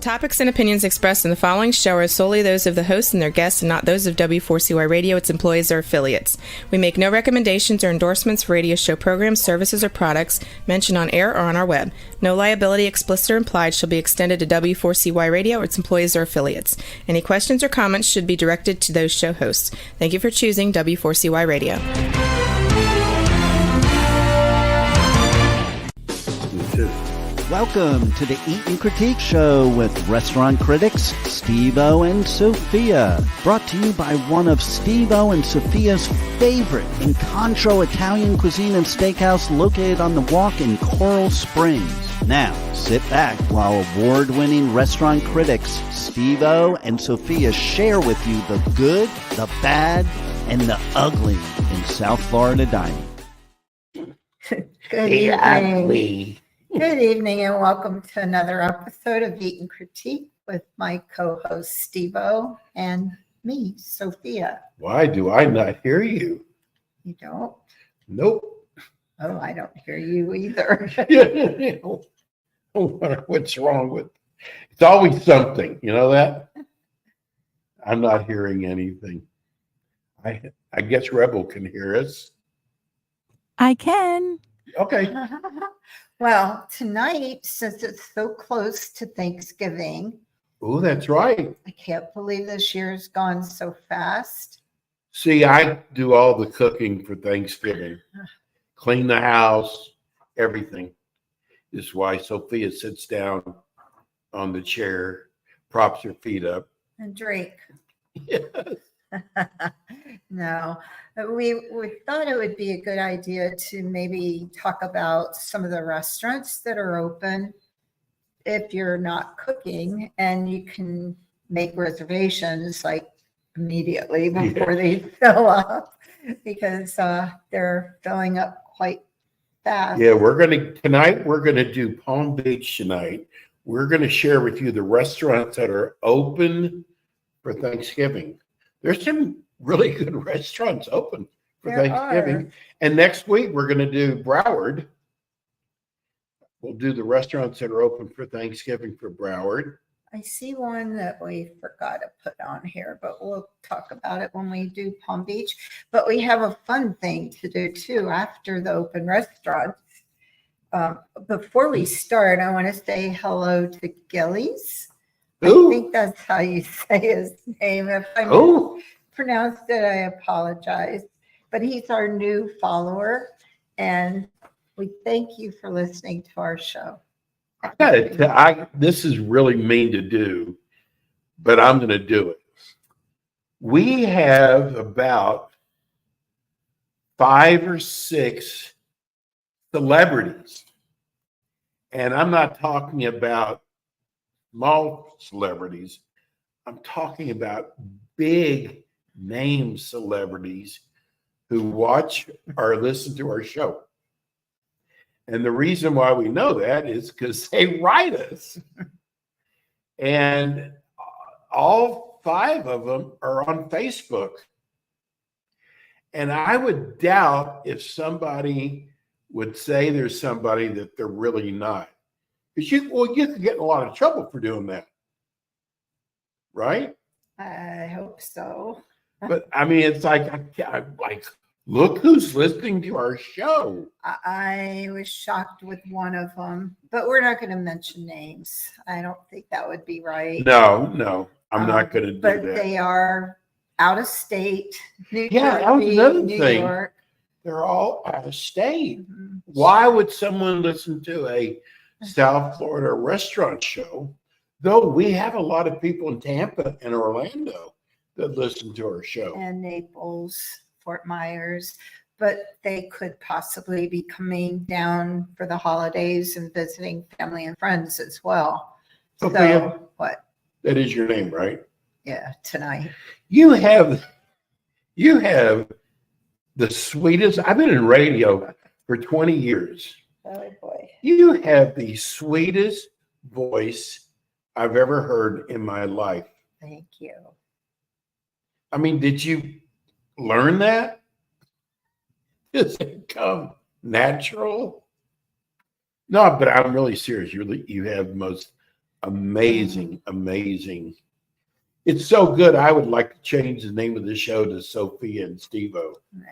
Topics and opinions expressed in the following show are solely those of the hosts and their guests and not those of W4CY Radio, its employees, or affiliates. We make no recommendations or endorsements for radio show programs, services, or products mentioned on air or on our web. No liability, explicit or implied, shall be extended to W4CY Radio or its employees or affiliates. Any questions or comments should be directed to those show hosts. Thank you for choosing W4CY Radio. Welcome to the Eat and Critique Show with restaurant critics Steve-O and Sophia. Brought to you by one of Steve-O and Sophia's favorite Incontro Italian cuisine and steakhouse located on the Walk in Coral Springs. Now, sit back while award-winning restaurant critics Steve-O and Sophia share with you the good, the bad, and the ugly in South Florida dining. Good evening. Good evening and welcome to another episode of Eat and Critique with my co-host Steve-O and me, Sophia. Why do I not hear you? You don't? Nope. Oh, I don't hear you either. What's wrong with it? It's always something, you know that? I'm not hearing anything. I guess Rebel can hear us. I can. Okay. Well, tonight, since it's so close to Thanksgiving. Oh, that's right. I can't believe this year's gone so fast. See, I do all the cooking for Thanksgiving. Clean the house, everything. This is why Sophia sits down on the chair, props her feet up. And Drake. Yes. No, we thought it would be a good idea to maybe talk about some of the restaurants that are open if you're not cooking, and you can make reservations like immediately before they fill up, because they're filling up quite fast. Yeah, tonight we're gonna do Palm Beach tonight. We're gonna share with you the restaurants that are open for Thanksgiving. There's some really good restaurants open for Thanksgiving. And next week, we're going to do Broward. We'll do the restaurants that are open for Thanksgiving for Broward. I see one that we forgot to put on here, but we'll talk about it when we do Palm Beach. But we have a fun thing to do, too, after the open restaurants. Before we start, I want to say hello to Gillies. Ooh. I think that's how you say his name. If I mispronounced it, I apologize. But he's our new follower, and we thank you for listening to our show. This is really mean to do, but I'm going to do it. We have about 5 or 6 celebrities, and I'm not talking about small celebrities. I'm talking about big name celebrities who watch or listen to our show. And the reason why we know that is because they write us. And all 5 of them are on Facebook. And I would doubt if somebody would say there's somebody that they're really not. Because you could get in a lot of trouble for doing that. Right? I hope so. But I mean, it's like look who's listening to our show. I was shocked with one of them, but we're not going to mention names. I don't think that would be right. No, I'm not going to do that. But they are out of state. New that was Jersey, another New thing. York. They're all out of state. Mm-hmm. Why would someone listen to a South Florida restaurant show? Though we have a lot of people in Tampa and Orlando that listen to our show. And Naples, Fort Myers, but they could possibly be coming down for the holidays and visiting family and friends as well. Sophia, so what? That is your name, right? Yeah, tonight. You have the sweetest. I've been in radio for 20 years. Oh boy. You have the sweetest voice I've ever heard in my life. Thank you. I mean, did you learn that? Does it come natural? No, but I'm really serious. You have the most Amazing, amazing. It's so good. I would like to change the name of the show to Sophia and Steve-O. Nah,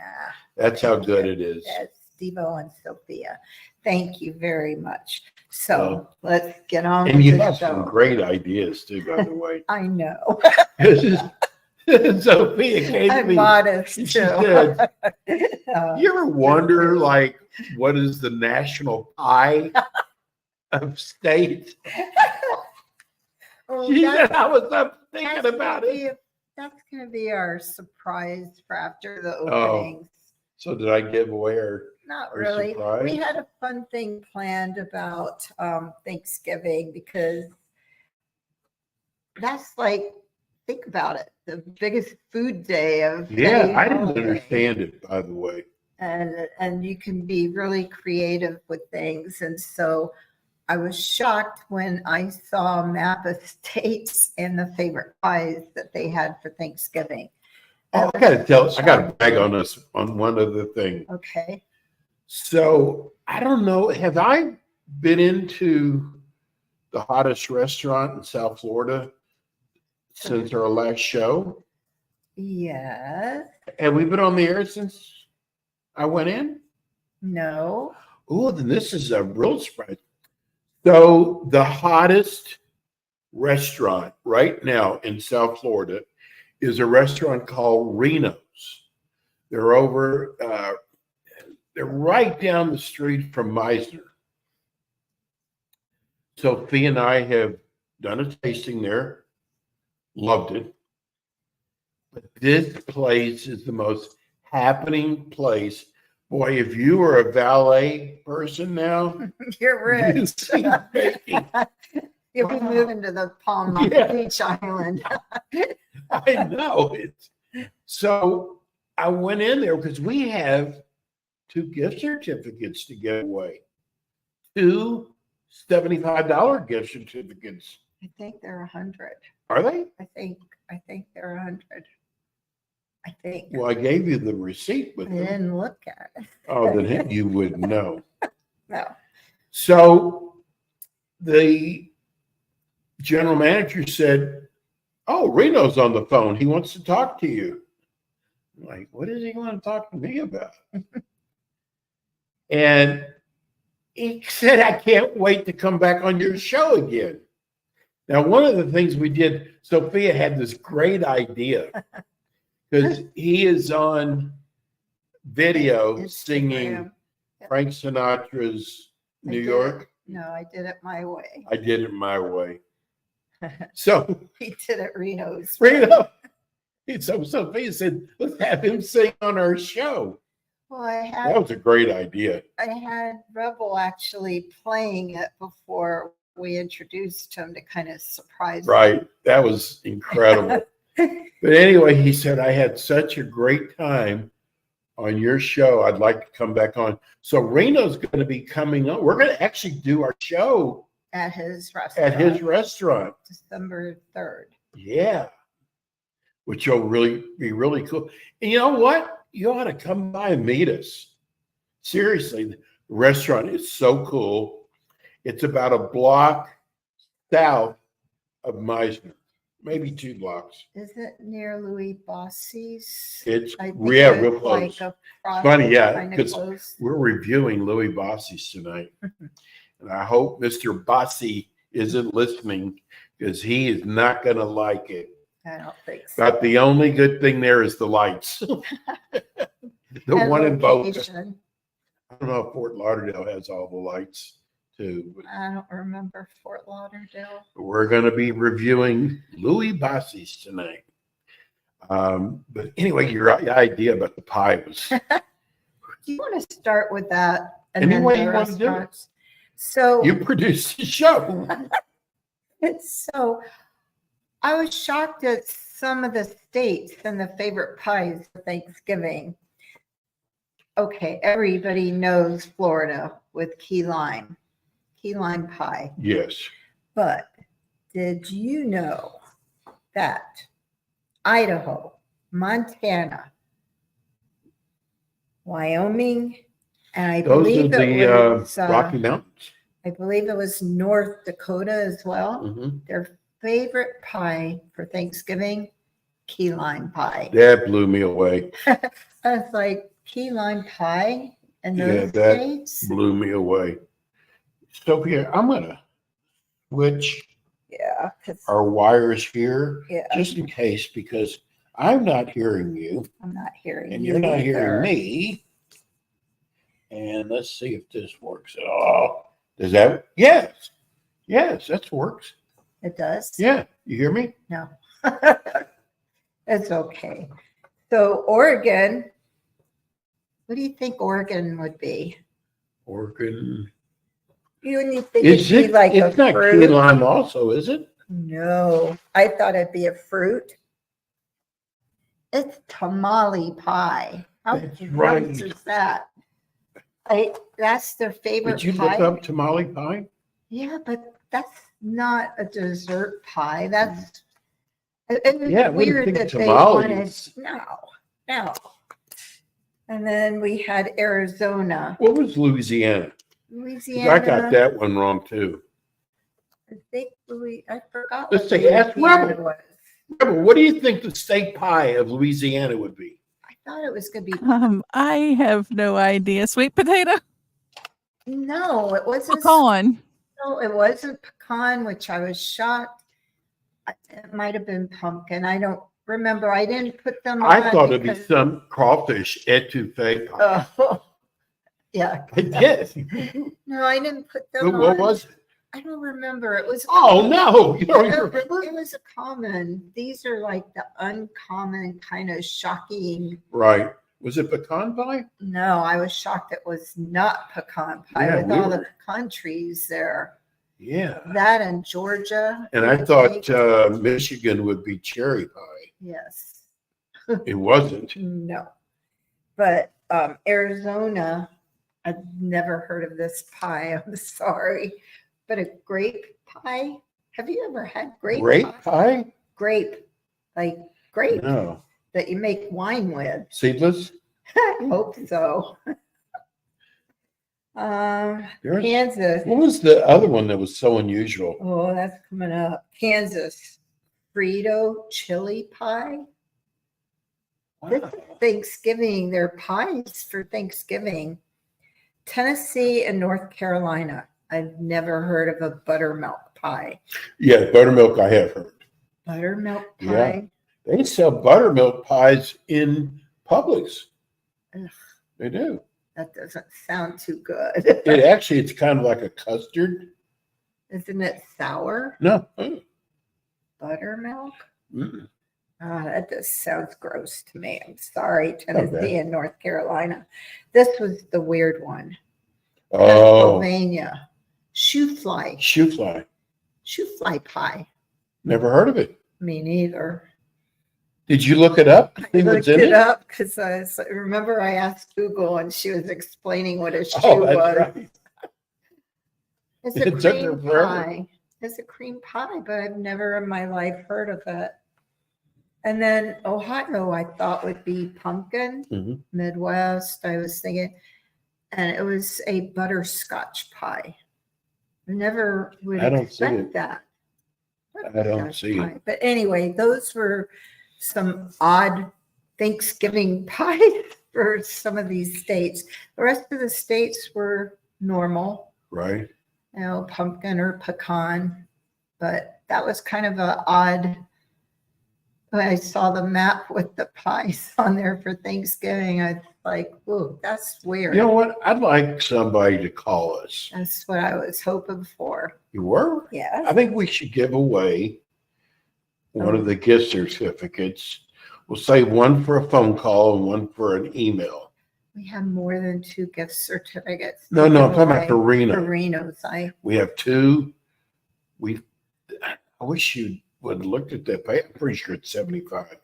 That's how good it is. that's Steve-O and Sophia. Thank you very much. So let's get on And with you the have show. some great ideas too, by the way. I know. Sophia gave I'm me. modest She too. said, "You ever wonder, like, what is the national pie of states?" Well, She that's- said, "I was up that's thinking gonna about it." That's going to be our surprise for after the Oh. openings. So did I give away her? Not Or really. surprise? We had a fun thing planned about Thanksgiving because that's like, think about it, the biggest food day of Yeah, any I didn't holiday. understand it, by the way. And you can be really creative with things. And so I was shocked when I saw a map of states and the favorite pies that they had for Thanksgiving. Oh, I gotta brag on us on one other thing. Okay. So I don't know, have I been into the hottest restaurant in South Florida since our last show? Yes. Have we been on the air since I went in? No. Oh, then this is a real surprise. So the hottest restaurant right now in South Florida is a restaurant called Reno's. They're over, they're right down the street from Meisner. Sophie and I have done a tasting there, loved it. But this place is the most happening place. Boy, if you were a valet person now, You're rich. you see baking. You'll be Wow. moving to the Palm Yeah. Beach Island. I know it. So I went in there because we have 2 gift certificates to give away. 2 $75 gift certificates. I think they're 100. Are they? I think they're 100. I think. Well, I gave you the receipt I with them. didn't look at it. Oh, then you would know. No. So the general manager said, "Oh, Reno's on the phone. He wants to talk to you." I'm like, what does he want to talk to me about? And he said, "I can't wait to come back on your show again." Now, one of the things we did, Sophia had this great idea because he is on video singing Instagram. Frank Sinatra's I New did York. No, I did it my way. I did it my way. So He did it Reno's. Reno, so Sophia said, "Let's have him sing on our show." Well, I That was a great idea. had Rebel actually playing it before we introduced him to kind of surprise him. Right. That was incredible. But anyway, he said, "I had such a great time on your show. I'd like to come back on." So Reno's going to be coming on. We're going to actually do our show At his restaurant. at his restaurant. December 3rd. Yeah. Which will really be really cool. And you know what? You ought to come by and meet us. Seriously, the restaurant is so cool. It's about a block south of Meisner, maybe 2 blocks. Is it near Louis Bossi's? It's I think real it's close. like across Funny, yeah, kinda 'cause close. We're reviewing Louis Bossi's tonight. And I hope Mr. Bossi isn't listening because he is not going to like it. I don't think so. But the only good thing there is the lights. The And one in Boca. location. I don't know if Fort Lauderdale has all the lights too. But I don't remember Fort Lauderdale. we're going to be reviewing Louis Bossi's tonight. But anyway, your idea about the pie was Do you want to start with that? Any then way the you want to do it. restaurants? So, you produced the show. so I was shocked at some of the states and the favorite pies for Thanksgiving. Okay, everybody knows Florida with key lime pie. Yes. But did you know that Idaho, Montana, Wyoming, and I Those are believe it the was Rocky Mountains. I believe it was North Dakota as well. Mhm. Their favorite pie for Thanksgiving, key lime pie. That blew me away. I was like, key lime pie in Yeah, those that states? blew me away. Sophia, I'm gonna switch Yeah, our wires here yeah, just in case because I'm not hearing you I'm not hearing and you you're not either. hearing me. And let's see if this works at all. Does that? Yes. Yes, that works. It does? Yeah. You hear me? No. It's okay. So Oregon, what do you think Oregon would be? Oregon. You wouldn't think Is it'd be it? like It's a not key fruit? lime also, is it? No, I thought it'd be a fruit. It's tamale pie. How That's gross right. is that? That's their favorite Did you pie. look up tamale pie? Yeah, but that's not a dessert pie. That's it was Yeah, I wouldn't weird think that they wanted. tamales. No. And then we had Arizona, What was Louisiana? 'Cause Louisiana. I got that one wrong too. I think I forgot Let's what say ask Louisiana Rebel. was. Rebel, what do you think the state pie of Louisiana would be? I thought it was going to be. I have no idea. Sweet potato? No, it wasn't. Pecan. No, it wasn't pecan, which I was shocked. It might have been pumpkin. I don't remember. I didn't put them on. I thought it'd be because- some crawfish etouffee pie. Oh, yeah. I did. No, I didn't put them What on. was it? I don't remember. It was. Oh no, you don't even It remember? was a common. These are like the uncommon kind of shocking. Right. Was it pecan pie? No, I was shocked it was not pecan pie Yeah, with we all the were. pecan trees there. Yeah. That and Georgia. And I think. thought Michigan would be cherry pie. Yes. It wasn't. No. But Arizona, I've never heard of this pie. I'm sorry. But a grape pie. Have you ever had grape Grape pie? pie? Grape. Like grape No. that you make wine with. Seedless? I hope so. There's- Kansas. What was the other one that was so unusual? Oh, that's coming up. Kansas. Frito chili pie. This is Thanksgiving. They're pies for Thanksgiving. Tennessee and North Carolina. I've never heard of a buttermilk pie. Yeah, buttermilk I have heard. Buttermilk Yeah. pie. They sell buttermilk pies in Publix. Ugh. They do. That doesn't sound too good. It actually, it's kind of like a custard. Isn't it sour? No. Buttermilk? Mm-mm. That just sounds gross to me. I'm sorry, Tennessee Okay. and North Carolina. This was the weird one. Oh, Pennsylvania. Shoe fly. shoe fly. Shoe fly pie. Never heard of it. Me neither. Did you look it up? I See what's looked in it it? up because remember I asked Google and she was explaining what a shoe Oh, that's was. right. It's a It took her cream forever. pie. It's a cream pie, but I've never in my life heard of it. And then Ohio, I thought would be pumpkin. Mhm. Midwest, I was thinking, and it was a butterscotch pie. I never would I don't see expect it. that. I don't Butterscotch see it. pie. But anyway, those were some odd Thanksgiving pies for some of these states. The rest of the states were normal, Right. you know, pumpkin or pecan. But that was kind of an odd. When I saw the map with the pies on there for Thanksgiving, I was like, "Whoa, that's weird." You know what? I'd like somebody to call us. That's what I was hoping for. You were? I Yeah. think we should give away one of the gift certificates. We'll say one for a phone call and one for an email. We have more than 2 gift certificates. No, to no, I'm give talking about away. Farina. Farinos. We have 2. I wish you would have looked at that pay. I'm pretty sure it's 75.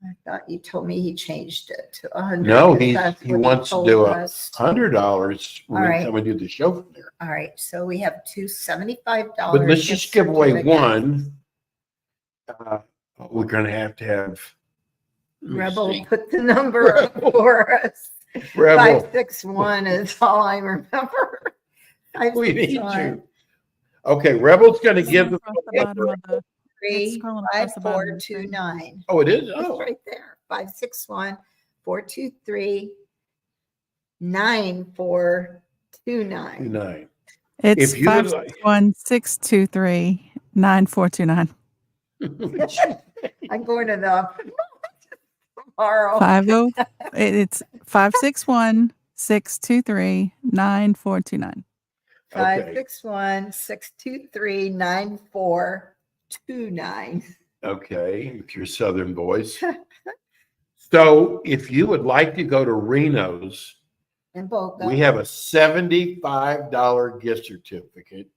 I thought you told me he changed it to 100. No, because he that's what wants to told do us. $100 when All we right. come and do the show from there. All right, so we have 2 $75. But let's just gift give away certificates. one. We're going to have. Let me Rebel see. put the number up Rebel. for us. Rebel. 561 is all I remember. We need 561 you. Okay, Rebel's going to give the. Across the bottom of the. It's scrolling across the bottom of the screen. 5429. Oh, it is? It's Oh, right there. 561-423-9429. 9. It's If you would like. 561-623-9429. I'm going to the tomorrow. 50. It's 561-623-9429. Okay. 561-623-9429. Okay, with your Southern voice. So if you would like to go to Reno's, In Boca. we have a $75 gift certificate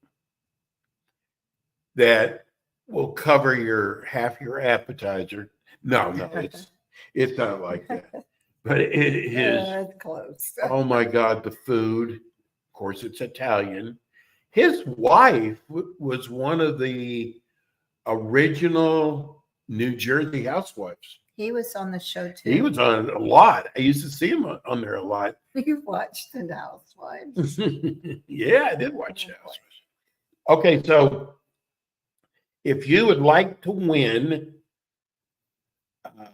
that will cover your half your appetizer. No, it's not like that. But it is, It's close. oh my God, the food. Of course, it's Italian. His wife was one of the original New Jersey housewives. He was on the show too. He was on it a lot. I used to see him on there a lot. You watched The Housewives. Yeah, I did watch Housewives. Okay, so if you would like to win a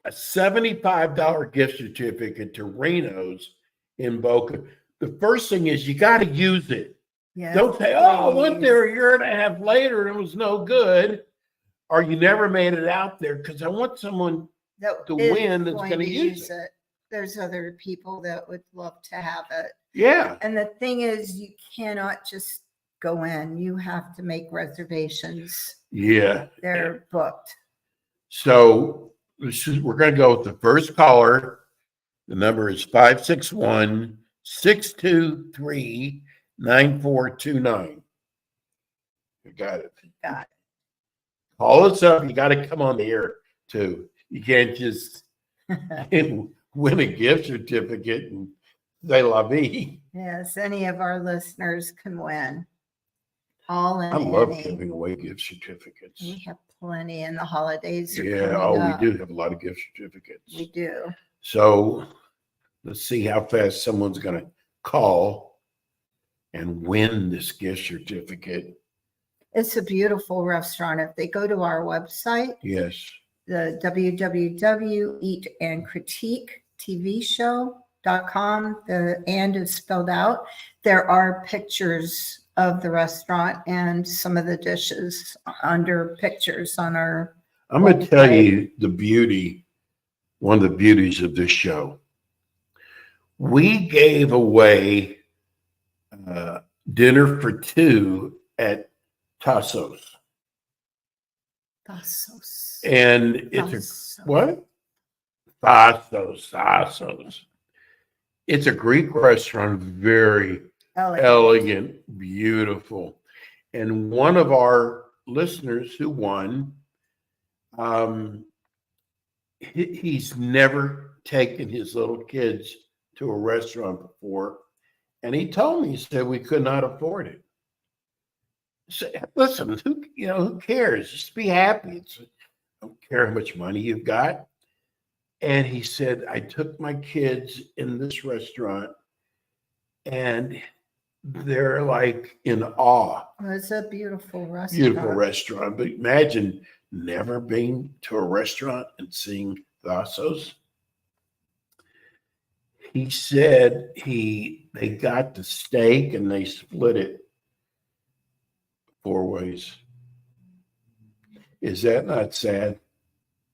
$75 gift certificate to Reno's in Boca, the first thing is you got to use it. Yes, Don't say, oh, I went please. there a year and a half later and it was no good, or you never made it out there, because I want someone That to is win that's going gonna to use it. There's other people that would love to have it. Yeah. And the thing is, you cannot just go in. You have to make reservations. Yeah. They're booked. So we're going to go with the first caller. The number is 561-623-9429. You got it. Got it. Call us up. You got to come on the air too. You can't just win a gift certificate and say la vie. Yes, any of our listeners can win. All in I love any. giving away gift certificates. We have plenty in the holidays. Are Yeah, coming oh, up. we do have a lot of gift certificates. We do. So let's see how fast someone's going to call and win this gift certificate. It's a beautiful restaurant. If they go to our website, Yes. the www.eatandcritiquetvshow.com, the and is spelled out. There are pictures of the restaurant and some of the dishes under pictures on our. I'm going to tell you one of the beauties of this show. We gave away dinner for two at Tassos. Tassos. And it's Tassos. what? Tassos. It's a Greek restaurant, very elegant, beautiful. And one of our listeners who won, he's never taken his little kids to a restaurant before. And he told me, he said, we could not afford it. So, listen, who cares? Just be happy. I don't care how much money you've got. And he said, I took my kids in this restaurant and they're like in awe. It's a beautiful restaurant. Beautiful restaurant. But imagine never being to a restaurant and seeing Tassos. He said they got the steak and they split it 4 ways. Is that not sad?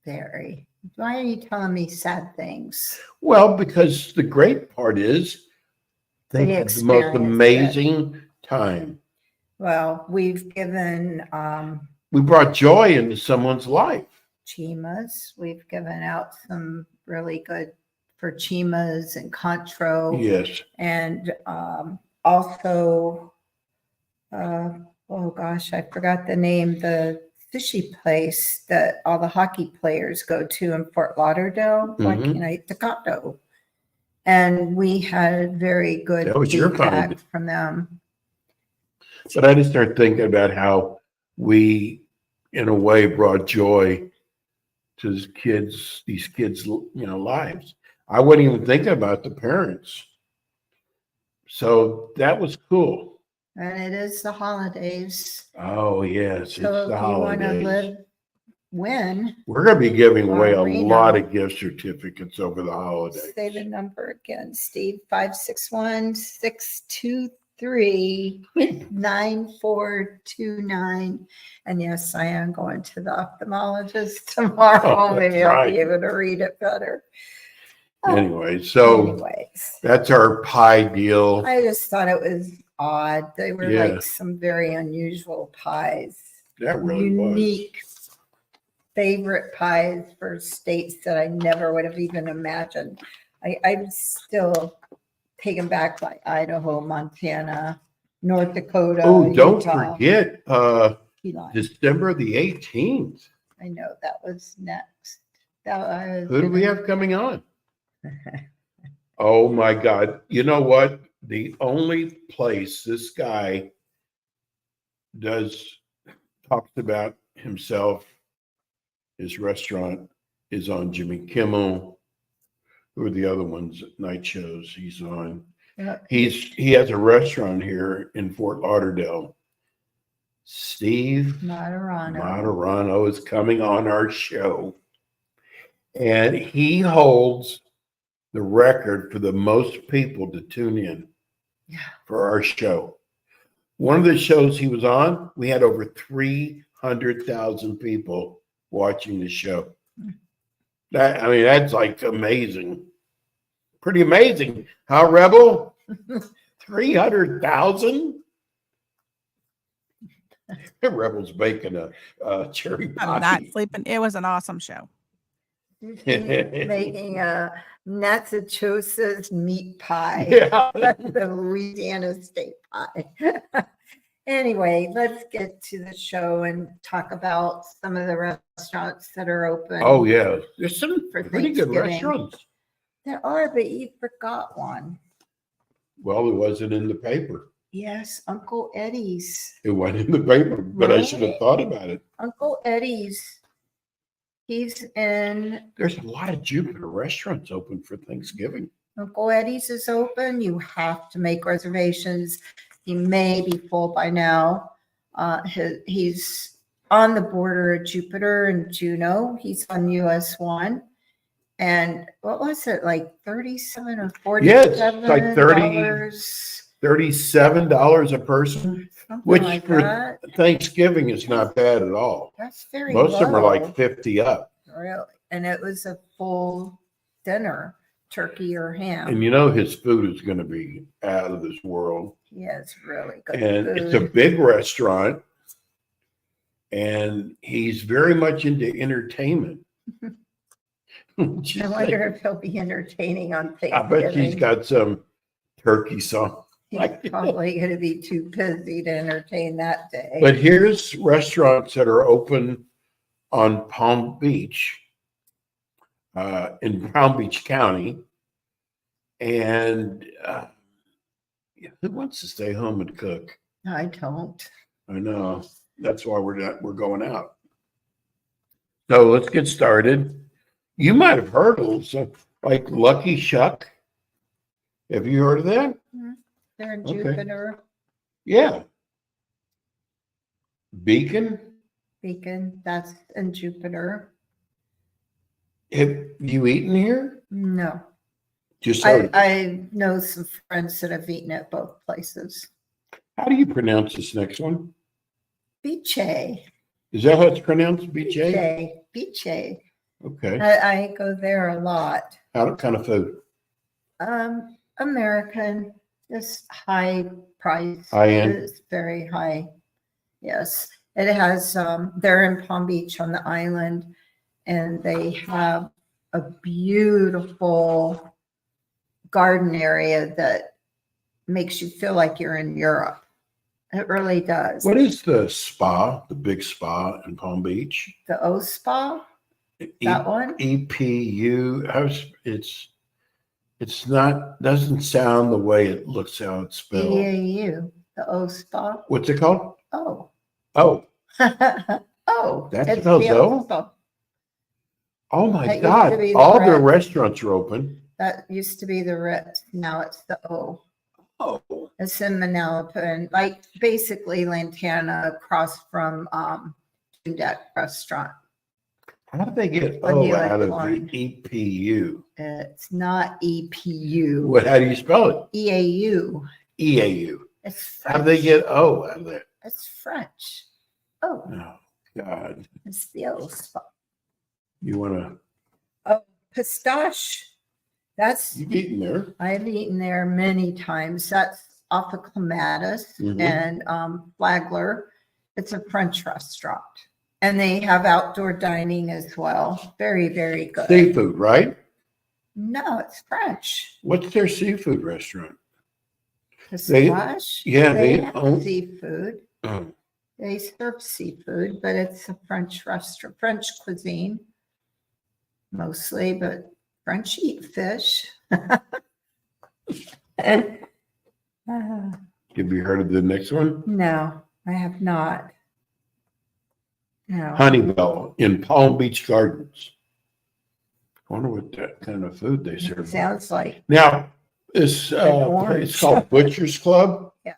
Very. Why are you telling me sad things? Well, because the great part is they had the most amazing time. Well, we've given We brought joy into someone's life. chimas. We've given out some really good for chimas and contro. Yes. And also, oh gosh, I forgot the name, the sushi place that all the hockey players go to in Fort Lauderdale. Why Mhm. can't I? Takato. And we had very good That was your feedback find. from them. But I just started thinking about how we, in a way, brought joy to these kids' lives. I wasn't even thinking about the parents. So that was cool. And it is the holidays. Oh, yes, it's So the if you want to holidays. win, We're going to be giving away a Reno. lot of gift certificates over the holidays. say the number again, Steve, 561-623-9429. And yes, I am going to the ophthalmologist tomorrow. Oh, Maybe I'll right. be able to read it better. Anyway, so Anyways, that's our pie deal. I just thought it was odd. They were Yeah. like some very unusual pies. That really Unique favorite pies for states that I never would have even imagined. I'm still taken back by Idaho, Montana, North Dakota. was. Oh, don't Utah, forget, Key Lime. December the 18th. I know that was next. That I was Who do we have coming on? Oh my God. You know what? The only place this guy talks about himself, his restaurant, is on Jimmy Kimmel. Who are the other ones? Night shows he's on. Yeah. He has a restaurant here in Fort Lauderdale. Steve Materano is coming on our show. And he holds the record for the most people to tune in for our show. One of the shows he was on, we had over 300,000 people watching the show. That's like amazing. Pretty amazing. Huh, Rebel? 300,000? Rebel's baking a cherry pie. I'm not sleeping. It was an awesome show. Making a Massachusetts meat pie. Yeah. The Louisiana state pie. Anyway, let's get to the show and talk about some of the restaurants that are open. Oh, yeah. There's some For pretty good Thanksgiving. restaurants. There are, but you forgot one. Well, it wasn't in the paper. Yes, Uncle Eddie's. It went in the paper, but I should have Right. thought about it. Uncle Eddie's. He's in There's a lot of Jupiter restaurants open for Thanksgiving. Uncle Eddie's is open. You have to make reservations. He may be full by now. He's on the border of Jupiter and Juneau. He's on US 1. And what was it, like 37 or 47? Yeah, it's like $37 a person, which like for that. Thanksgiving is not bad at all. That's very Most of them are low. like 50 up. Really? And it was a full dinner, turkey or ham. And you know his food is going to be out of this world. He has really good And food. it's a big restaurant. And he's very much into entertainment. I wonder if he'll be entertaining on I Thanksgiving. bet he's got some turkey song. He's probably going to be too busy to entertain that day. But here's restaurants that are open on Palm Beach, in Palm Beach County. And who wants to stay home and cook? I don't. I know. That's why we're going out. So let's get started. You might have heard of some, like Lucky Shuck. Have you heard of that? They're in Okay. Jupiter, Yeah. Beacon. that's in Jupiter. Have you eaten here? No. Just heard. I know some friends that have eaten at both places. How do you pronounce this next one? Biche. Is that how it's pronounced? BJ? Biche. Okay. I go there a lot. How kind of food? American, just high price. High end? It's very high. Yes. It has, they're in Palm Beach on the island, and they have a beautiful garden area that makes you feel like you're in Europe. It really does. What is the spa, the big spa in Palm Beach? The O Spa, that one? EPU. It's not, doesn't sound the way it looks how it's spelled. EAU, the O Spa. What's it called? Oh. Oh, Oh. That it's spells the O? Spa. oh my That used God. to be the All the red. restaurants are open. That used to be the Ritz. Now it's the O. Oh, It's in Manalapan, like basically Lantana across from Deck Restaurant. How do they get On the O out of line. the EPU? It's not EPU. What? How do you spell it? EAU. EAU. It's French. How do they get O out of that? It's French. Oh, Oh God! it's the old spot. You want to? Oh, pistache. That's You've eaten there. I've eaten there many times. That's off of Clematis Mhm. and Flagler. It's a French restaurant. And they have outdoor dining as well. Very, very good. Seafood, right? No, it's French. What's their seafood restaurant? Pistache. yeah, they they have own- seafood. Oh, They serve seafood, but it's a French restaurant, French cuisine mostly, but French eat fish. have you heard of the next one? No, I have not. No. Honeybell in Palm Beach Gardens. I wonder what that kind of food they It serve. sounds like Now, this orange. place called Butcher's Club. Yeah.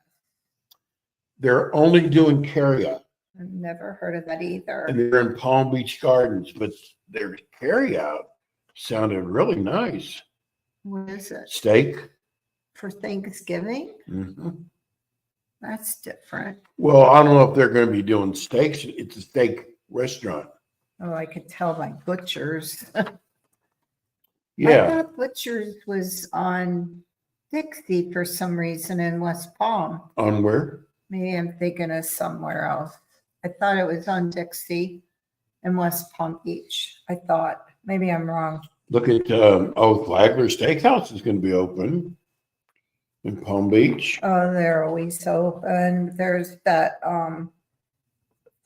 They're only doing carryout, I've never heard of that either. and they're in Palm Beach Gardens, but their carryout sounded really nice. What is it? Steak. For Thanksgiving? Mhm. That's different. Well, I don't know if they're going to be doing steaks. It's a steak restaurant. Oh, I could tell by Butcher's. I Yeah. thought Butcher's was on Dixie for some reason in West Palm. On where? Maybe I'm thinking of somewhere else. I thought it was on Dixie in West Palm Beach. I thought. Maybe I'm wrong. Look at, Flagler Steakhouse is going to be open in Palm Beach. Oh, they're always open. There's that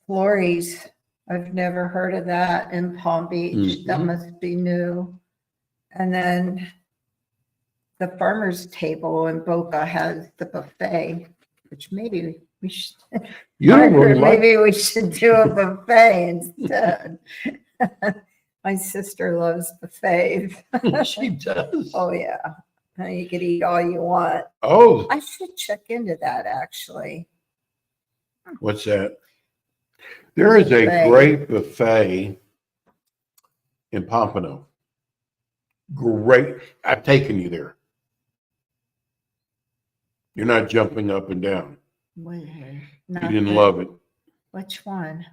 Florrie's. I've never heard of that in Palm Beach. That Mhm. must be new. And then the farmer's table in Boca has the buffet, which maybe we should. You don't really like Maybe we should do a buffet instead. My sister loves buffets. She does. Oh yeah, you could eat all you want. Oh, I should check into that actually. what's that? There is a Buffet. great buffet in Pompano. Great. I've taken you there. You're not jumping up and down. Where? You didn't love it. Which one?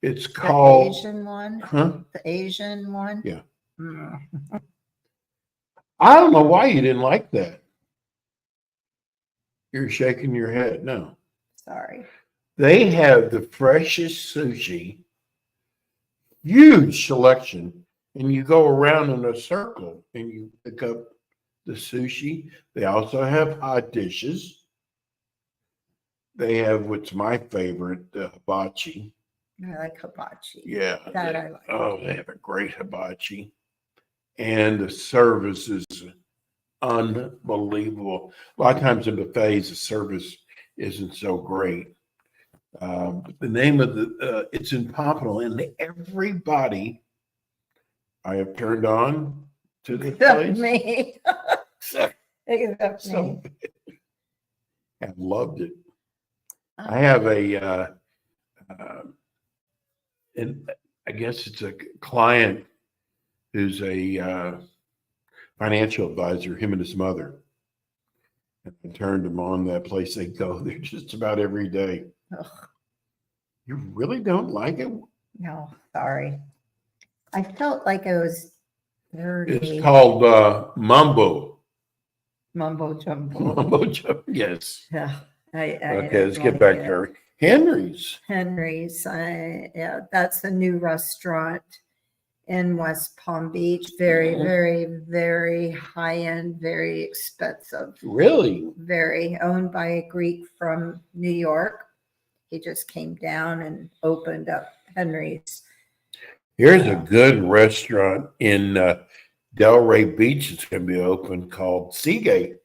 It's The called, Asian one? huh? The Asian one? Yeah. Mm. I don't know why you didn't like that. You're shaking your head. No. Sorry. They have the freshest sushi, huge selection, and you go around in a circle and you pick up the sushi. They also have hot dishes. They have what's my favorite, the hibachi. I like hibachi. Yeah. That they- I like. Oh, they have a great hibachi. And the service is unbelievable. A lot of times in buffets, the service isn't so great. The name of it's in Pompano, and everybody I have turned on to the Except place. me. Except So me. I've loved it. I have and I guess it's a client who's a financial advisor, him and his mother. And I turned them on that place. They go there just about every day. Ugh, You really don't like it? no, sorry. I felt like I was dirty. It's called Mumbo. Mumbo jumbo. Mumbo Jumbo. Yes. Yeah. I Okay, let's don't get like back it. to Henry's. Henry's. Yeah, that's a new restaurant in West Palm Beach. Very, Mhm. very, very high end, very expensive. Really? Very owned by a Greek from New York. He just came down and opened up Henry's. Here's a good restaurant in Delray Beach. It's going to be open called Seagate.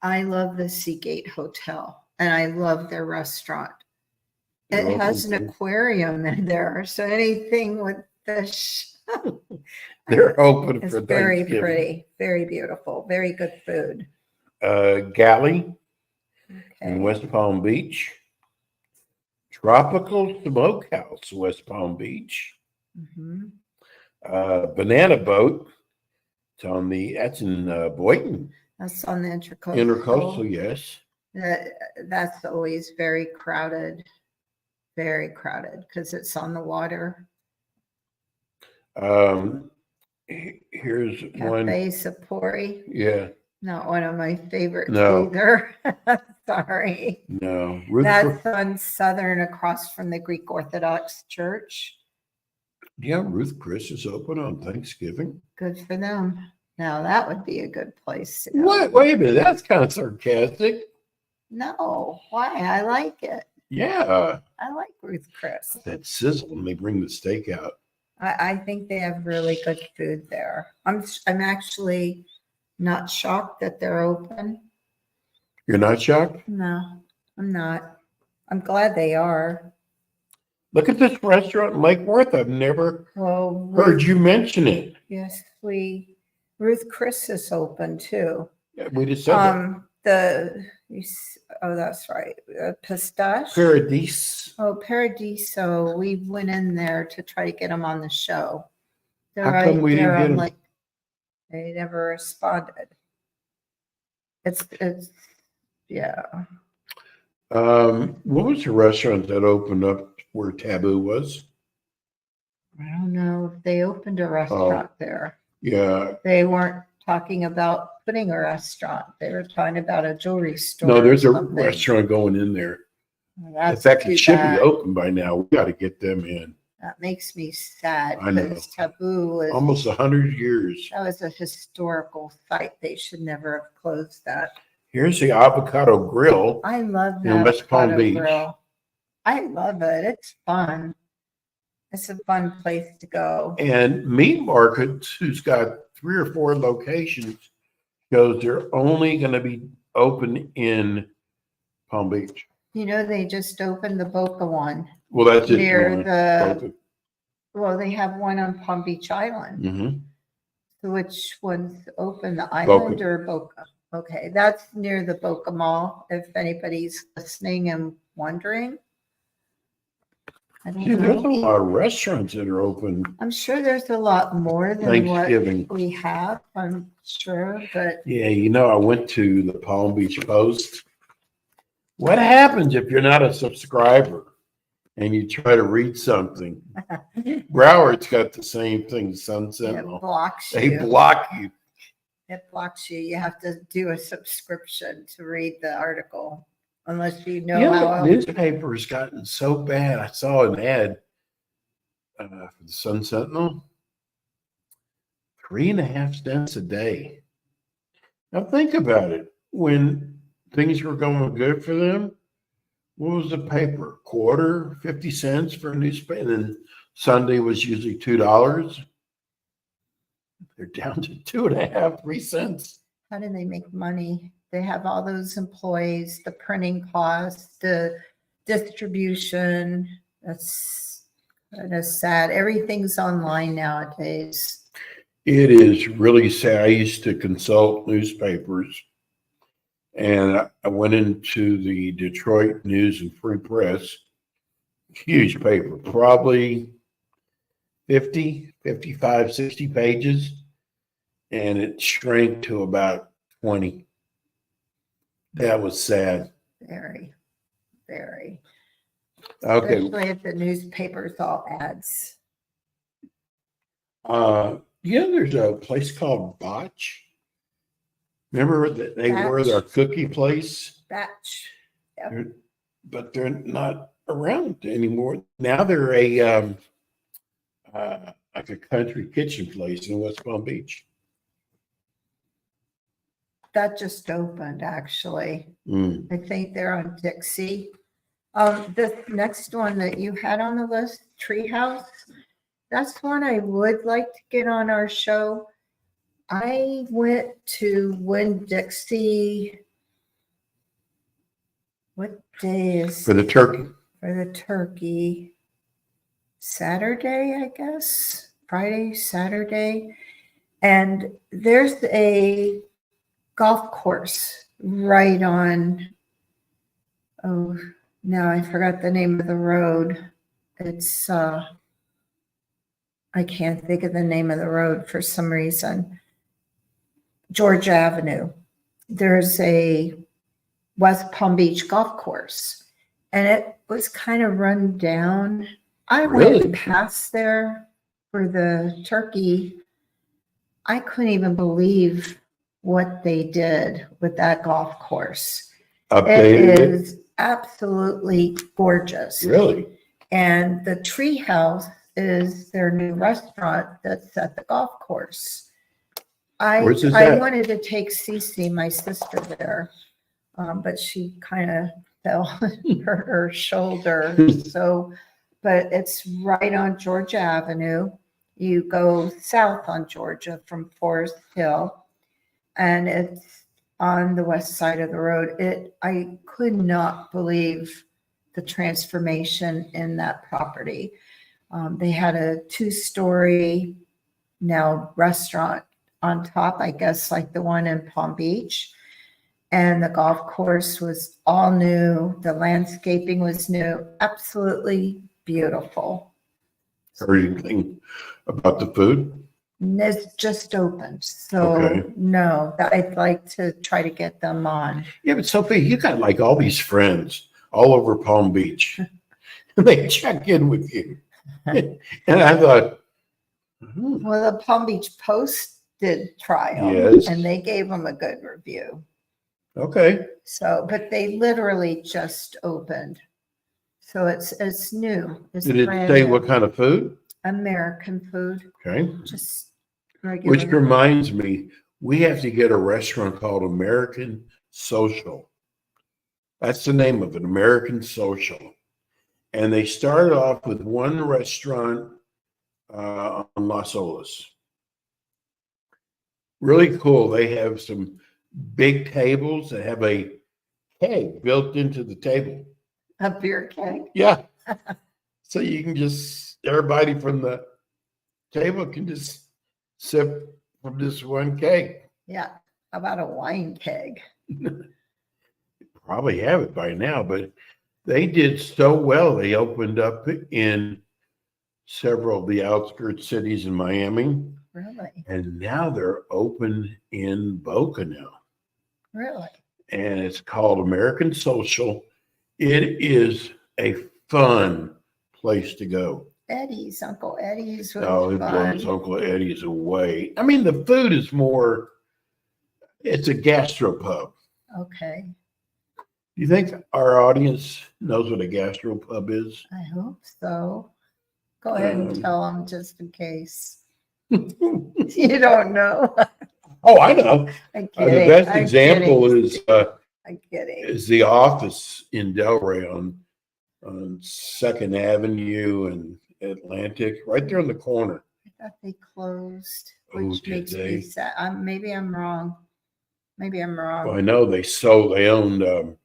I love the Seagate Hotel and I love their restaurant. It You're has an welcome. aquarium in there. So anything with fish. They're open It's for very Thanksgiving. pretty, very beautiful, very good food. Galley. in Okay. West Palm Beach. Tropical Smokehouse, West Palm Beach. Mhm. Banana Boat. That's in Boynton. That's on the Intercoastal, yes. That's always very crowded because it's on the water. Here's one. Cafe Sapori, Yeah. not one of my favorites No. either. Sorry. No. That's on Southern across from the Greek Orthodox Church. Yeah, Ruth Chris is open on Thanksgiving. Good for them. Now that would be a good place to go. What? Wait a minute. That's kind of sarcastic. No, why? I like it. Yeah. I like Ruth Chris. That sizzle when they bring the steak out. I think they have really good food there. I'm actually not shocked that they're open. You're not shocked? No, I'm not. I'm glad they are. Look at this restaurant in Lake Worth. I've never heard you mention it. Yes, Ruth Chris is open too. Yeah, we just said that. That's right. Pistache. Paradise. Oh, Paradiso. We went in there to try to get them on the show. How come we didn't get them? Like, they never responded. It's yeah. What was the restaurant that opened up where Taboo was? I don't know if they opened a restaurant there. Yeah. They weren't talking about putting a restaurant. They were talking about a jewelry store. No, there's a restaurant going in there. That's in fact, it should bad. be open by now. We got to get them in. That makes me sad I know. because Taboo was Almost 100 years. that was a historical site. They should never have closed that. Here's the Avocado Grill. I love In that West Palm avocado Beach. grill. I love it. It's fun. It's a fun place to go. And Meat Market, who's got 3 or 4 locations, shows they're only going to be open in Palm Beach. You know, they just opened the Boca one. Well, that's it. Near well, they have one on Palm Beach Island. Mm-hmm. So which one's open, the island or Boca? Okay, that's near the Boca Mall, if anybody's listening and wondering. I don't See, there's a know. lot of restaurants that are open I'm sure there's a lot more than what Thanksgiving. we have, I'm sure, but Yeah, I went to the Palm Beach Post. What happens if you're not a subscriber and you try to read something? Broward's got the same thing, Sun it Sentinel. blocks They you. block you. It blocks you. You have to do a subscription to read the article, unless you know how. The newspaper's gotten so bad. I saw an ad for the Sun Sentinel. 3.5 cents a day. Now think about it. When things were going good for them, what was the paper? Quarter, 50 cents for a newspaper. And then Sunday was usually $2. They're down to 2.5, 3 cents. How do they make money? They have all those employees, the printing costs, the distribution. That's kind of sad. Everything's online nowadays. It is really sad. I used to consult newspapers, and I went into the Detroit News and Free Press, huge paper, probably 50, 55, 60 pages, and it shrank to about 20. That was sad. Very, very. Okay. Especially if the newspaper's all ads. There's a place called Botch. Remember that they were our cookie place? Batch. Yep. But they're not around anymore. Now they're a like a country kitchen place in West Palm Beach. That just opened, actually. Mm. I think they're on Dixie. This next one that you had on the list, Treehouse, that's one I would like to get on our show. I went to Winn-Dixie. What day is For the turkey. for the turkey? Saturday, I guess. Friday, Saturday. And there's a golf course right on Oh, no, I forgot the name of the road. It's, I can't think of the name of the road for some reason. George Avenue. There's a West Palm Beach golf course, and it was kind of run down. I Really? went past there for the turkey. I couldn't even believe what they did with that golf course. It Updated it? is absolutely gorgeous. Really? And the tree house is their new restaurant that's at the golf course. Where's this I at? wanted to take Cece, my sister, there, but she kind of fell and hurt her shoulder. So, but it's right on Georgia Avenue. You go south on Georgia from Forest Hill, and it's on the west side of the road. I could not believe the transformation in that property. They had a 2-story now restaurant on top, I guess, like the one in Palm Beach. And the golf course was all new. The landscaping was new. Absolutely beautiful. Heard anything about the food? And it's just opened. So Okay. no, I'd like to try to get them on. Yeah, but Sophie, you got like all these friends all over Palm Beach. They check in with you. And I thought, Well, the Palm Beach Post did try them, Yes. and they gave them a good review. okay. So, but they literally just opened. So it's new. It's Did it brand say new. what kind of food? American food, Okay. just Which regular. reminds me, we have to get a restaurant called American Social. That's the name of it, American Social. And they started off with one restaurant on Las Olas. Really cool. They have some big tables that have a keg built into the table. A beer keg. Yeah. So you can just, everybody from the table can just sip from this one keg. Yeah. How about a wine keg? Probably have it by now, but they did so well. They opened up in several of the outskirts cities in Miami, Really? and now they're open in Boca now. Really? And it's called American Social. It is a fun place to go. Eddie's, Uncle Eddie's was Oh, it fun. blows Uncle Eddie's away. I mean, the food is more, it's a gastropub. Okay. Do you think our audience knows what a gastropub is? I hope so. Go ahead and tell them just in case. You don't know. Oh, I know. I'm The kidding. best I'm example kidding. I'm kidding. is the office in Delray on 2nd Avenue and Atlantic, right there in the corner. I thought they closed, Oh, which did makes they? me sad. Maybe I'm wrong. Maybe I'm wrong. Well, I know they owned,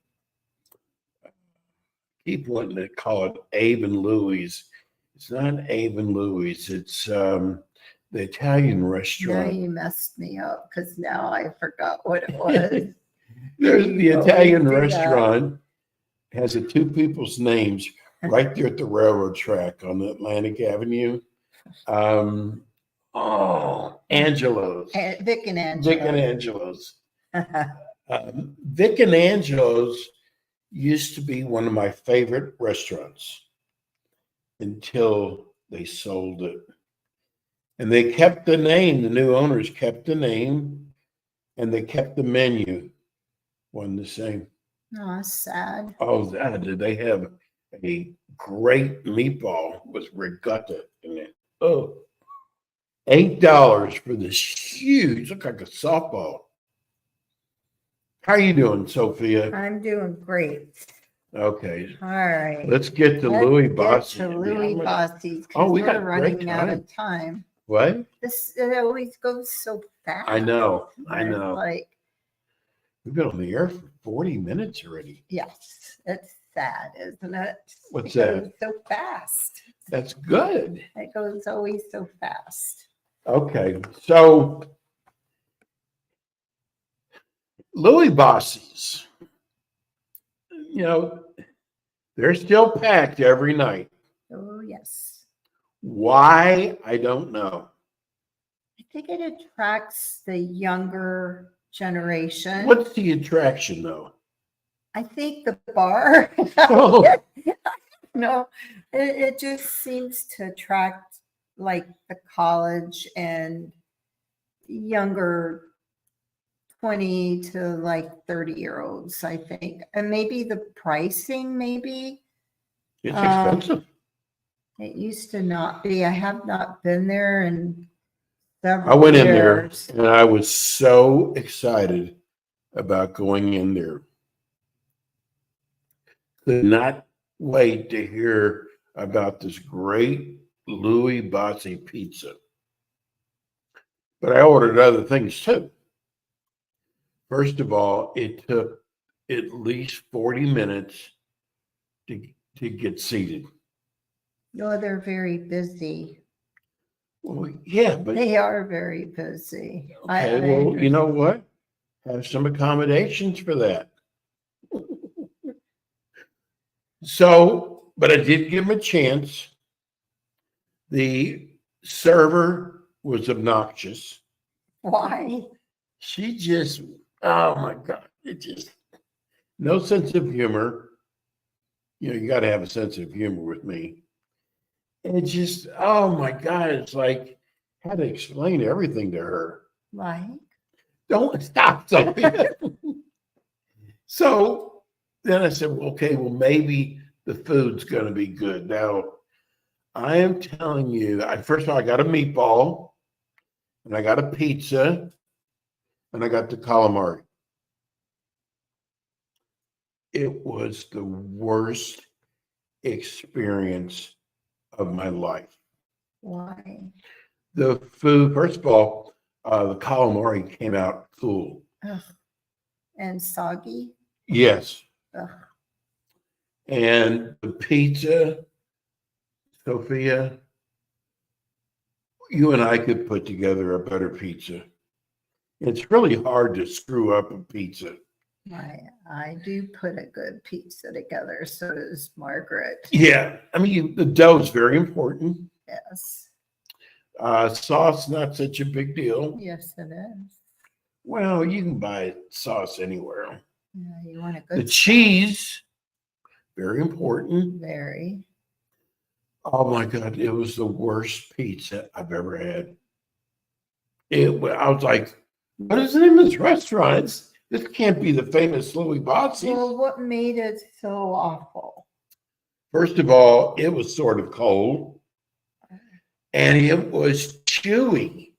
keep wanting to call it Abe and Louie's. It's not Abe and Louie's. It's the Italian Now restaurant. you messed me up because now I forgot what it was. There's the Oh, Italian we do that. restaurant has the two people's names right there at the railroad track on Atlantic Avenue. Angelo's. Vic and Angela. Vic and Angelo's. Vic and Angelo's used to be one of my favorite restaurants until they sold it. And they kept the name, the new owners kept the name, and they kept the menu. Wasn't the same. Oh, sad. Oh, did they have a great meatball with regatta in it? Oh, $8 for this huge, look like a softball. How you doing, Sophia? I'm doing great. Okay, All right. let's get to Let's Louis get Bossi. to Louis Bossi's. Oh, we we're got great running out time. of time. What? It always goes so fast. I know. It's like, We've been on the air for 40 minutes already. yes, it's sad, isn't it? What's It that? goes so fast. That's good. It goes always so fast. Okay, so Louis Bossi's. you know, they're still packed every night. Oh, yes. Why? I don't know. I think it attracts the younger generation. What's the attraction, though? I think the bar. Oh. No, it just seems to attract like the college and younger 20 to like 30-year-olds, I think. And maybe the pricing, maybe. It's expensive. It used to not be. I have not been there in I several went in there years. and I was so excited about going in there. Could not wait to hear about this great Louis Bozzi pizza. But I ordered other things too. First of all, it took at least 40 minutes to get seated. No, they're very busy. Well, yeah, but They are very busy. okay, well, you know what? Have some accommodations for that. So, but I did give him a chance. The server was obnoxious. Why? She just, oh my God, it just, no sense of humor. You know, you got to have a sense of humor with me. And it just, oh my God, it's like, I had to explain everything to her. Like? Don't stop, Sophia. So then I said, well, okay, well, maybe the food's going to be good. Now, I am telling you, first of all, I got a meatball, and I got a pizza, and I got the calamari. It was the worst experience of my life. Why? The food, first of all, the calamari came out cool. Ugh. And soggy? Yes. Ugh. And the pizza, Sophia, you and I could put together a better pizza. It's really hard to screw up a pizza. I do put a good pizza together, so does Margaret. Yeah, I mean, the dough is very important. Yes. Sauce, not such a big deal. Yes, it is. Well, you can buy sauce anywhere. Yeah, you want a good The cheese, very important. Very. Oh my God, it was the worst pizza I've ever had. I was like, what is the name of this restaurant? This can't be the famous Louis Bozzi. Well, what made it so awful? First of all, it was sort of cold, and it was chewy.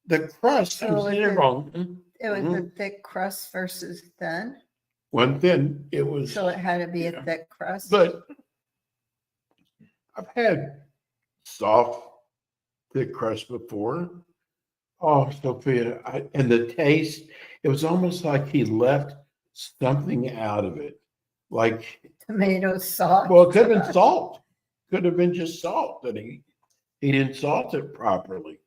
The crust, So was it wrong? It was a thick crust versus thin. One thin, it was. So it had to be yeah. a thick crust. But I've had soft, thick crust before. Oh, Sophia, and the taste, it was almost like he left something out of it. Like tomato sauce. Well, it could have been salt. Could have been just salt that he didn't salt it properly.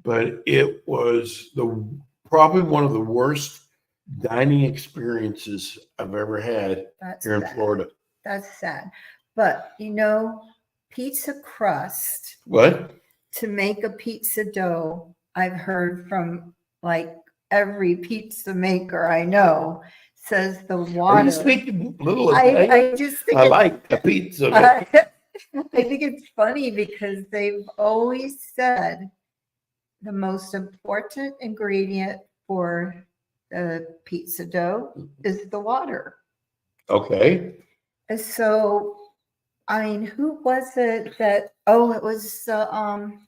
But it was probably one of the worst dining experiences I've ever had here in Florida. That's sad. But pizza crust. What? To make a pizza dough, I've heard from like every pizza maker I know says the water. Are you speaking little? I just think I like the pizza. I think it's funny because they've always said the most important ingredient for the pizza dough is the water. Okay. And so, I mean, who was it that? Oh, it was the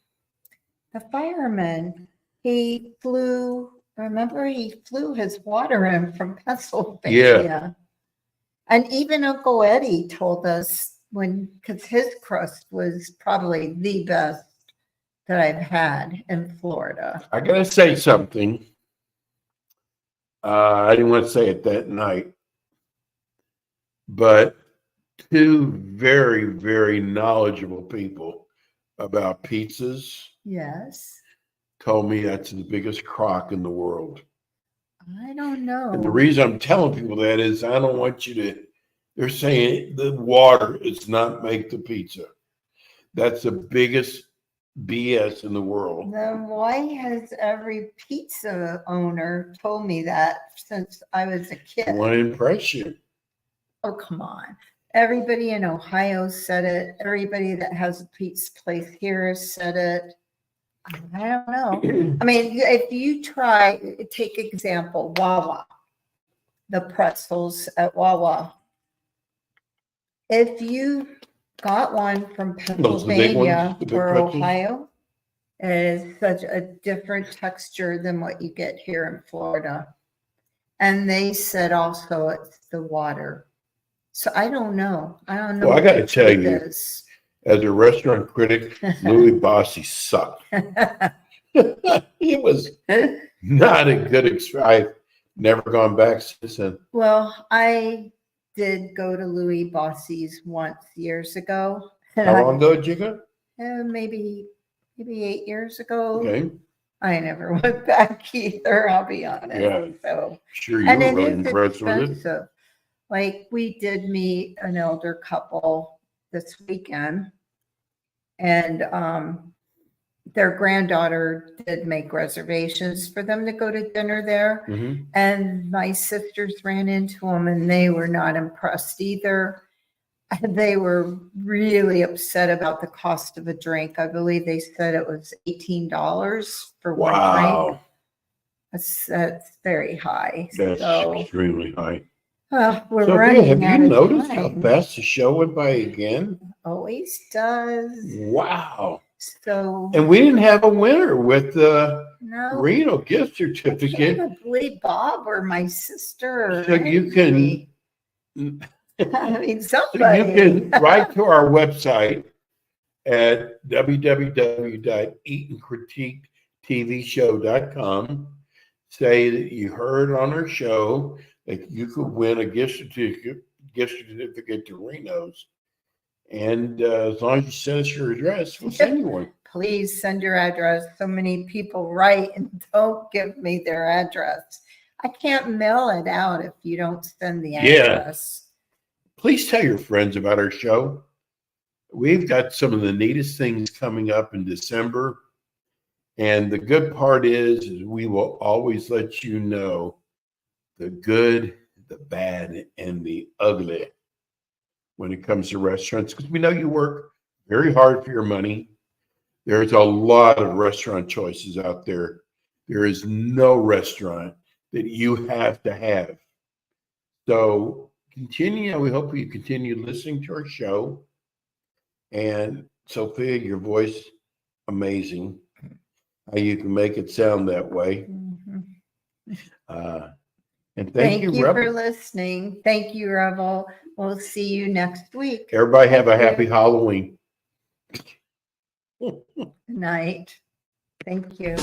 fireman. He flew. Remember, he flew his water in from Pennsylvania. Yeah. And even Uncle Eddie told us because his crust was probably the best that I've had in Florida. I gotta say something. I didn't want to say it that night, but two very, very knowledgeable people about pizzas Yes. told me that's the biggest crock in the world. I don't know. And the reason I'm telling people that is I don't want you to, they're saying the water does not make the pizza. That's the biggest BS in the world. Then why has every pizza owner told me that since I was a kid? I want to impress you. Oh, come on. Everybody in Ohio said it. Everybody that has a pizza place here has said it. I don't know. I mean, if you take example, Wawa, the pretzels at Wawa. If you got one from Those are the big ones, Pennsylvania the big or pretzels? Ohio, it is such a different texture than what you get here in Florida. And they said also it's the water. So I don't know. I don't know. Well, I got to tell you, is. as a restaurant critic, Louis Bossi sucked. He was not a good I've never gone back since then. Well, I did go to Louis Bossi's once years ago. How long ago did you go? Maybe 8 years ago. Okay. I never went back either, I'll be honest. Yeah. So, Sure, you and were it really is impressed with it. expensive. Like we did meet an elder couple this weekend, and their granddaughter did make reservations for them to go to dinner there. Mm-hmm. And my sisters ran into them and they were not impressed either. They were really upset about the cost of a drink. I believe they said it was $18 for one drink. Wow. That's very high. That's So, extremely high. we're So, running have out you of noticed time. how fast the show went by again? Always does. Wow. So, And we didn't have a winner with the no. Reno gift I certificate. can't believe Bob or my sister. Or So you can anybody. I mean, So somebody. you can write to our website at www.eatandcritiquetvshow.com. Say that you heard on our show that you could win a gift certificate to Reno's. And as long as you send us your address, we'll send you one. Please send your address. So many people write and don't give me their address. I can't mail it out if you don't send the address. Please tell your friends about our show. We've got some of the neatest things coming up in December. And the good part is we will always let you know the good, the bad, and the ugly when it comes to restaurants, because we know you work very hard for your money. There's a lot of restaurant choices out there. There is no restaurant that you have to have. So we hope you continue listening to our show. And Sophia, your voice, amazing. How you can make it sound that way. Mm-hmm. And thank you, for Rebel. listening. Thank you, Rebel. We'll see you next week. Everybody have a Thank you. happy Halloween. Good night. Thank you.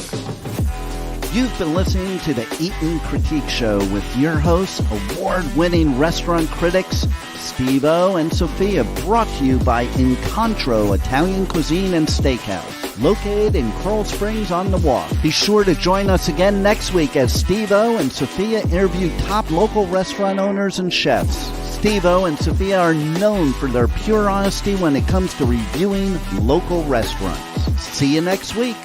You've been listening to the Eat and Critique Show with your hosts, award-winning restaurant critics Steve-O and Sophia, brought to you by Incontro Italian Cuisine and Steakhouse, located in Coral Springs on the Walk. Be sure to join us again next week as Steve-O and Sophia interview top local restaurant owners and chefs. Steve-O and Sophia are known for their pure honesty when it comes to reviewing local restaurants. See you next week.